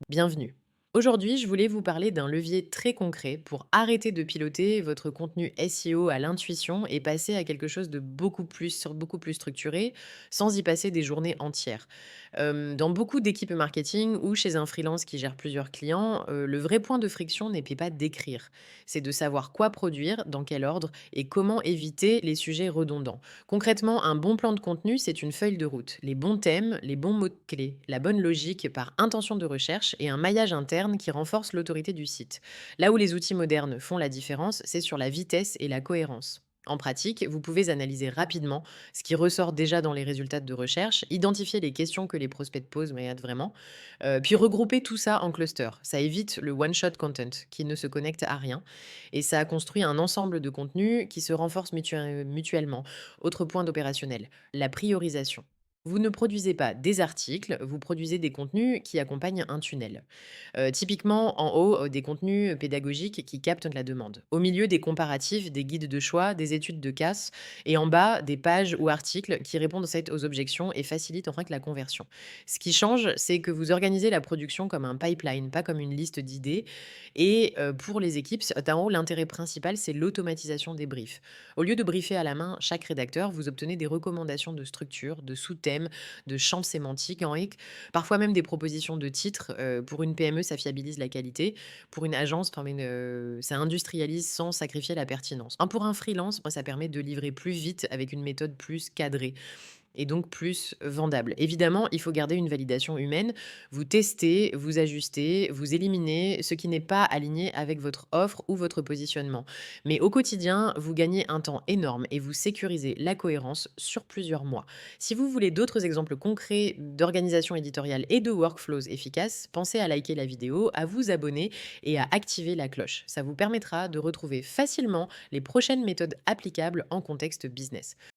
Bienvenue. Aujourd'hui, je voulais vous parler d'un levier très concret pour arrêter de piloter votre contenu SEO à l'intuition et passer à quelque chose de beaucoup plus structuré, sans y passer des journées entières. Dans beaucoup d'équipes marketing ou chez un freelance qui gère plusieurs clients, le vrai point de friction n'est pas d'écrire, c'est de savoir quoi produire, dans quel ordre et comment éviter les sujets redondants. Concrètement, un bon plan de contenu, c'est une feuille de route, les bons thèmes, les bons mots-clés, la bonne logique par intention de recherche et un maillage interne qui renforce l'autorité du site. Là où les outils modernes font la différence, c'est sur la vitesse et la cohérence. En pratique, vous pouvez analyser rapidement ce qui ressort déjà dans les résultats de recherche, identifier les questions que les prospects posent, mais vraiment, puis regrouper tout ça en clusters. Ça évite le one-shot content qui ne se connecte à rien et ça a construit un ensemble de contenus qui se renforcent mutuellement. Autre point d'opérationnel, la priorisation. Vous ne produisez pas des articles, vous produisez des contenus qui accompagnent un tunnel. Typiquement, en haut, des contenus pédagogiques qui captent la demande. Au milieu, des comparatifs, des guides de choix, des études de casse et en bas, des pages ou articles qui répondent aux objections et facilitent enfin que la conversion. Ce qui change, c'est que vous organisez la production comme un pipeline, pas comme une liste d'idées et pour les équipes, en haut, l'intérêt principal, c'est l'automatisation des briefs. Au lieu de briefer à la main chaque rédacteur, vous obtenez des recommandations de structure, de sous-thèmes, de champs sémantiques, parfois même des propositions de titres. Pour une PME, ça fiabilise la qualité. Pour une agence, ça industrialise sans sacrifier la pertinence. Pour un freelance, moi, ça permet de livrer plus vite avec une méthode plus cadrée et donc plus vendable. Évidemment, il faut garder une validation humaine. Vous testez, vous ajustez, vous éliminez ce qui n'est pas aligné avec votre offre ou votre positionnement. Mais au quotidien, vous gagnez un temps énorme et vous sécurisez la cohérence sur plusieurs mois. Si vous voulez d'autres exemples concrets d'organisation éditoriale et de workflows efficaces, pensez à liker la vidéo, à vous abonner et à activer la cloche. Ça vous permettra de retrouver facilement les prochaines méthodes applicables en contexte business.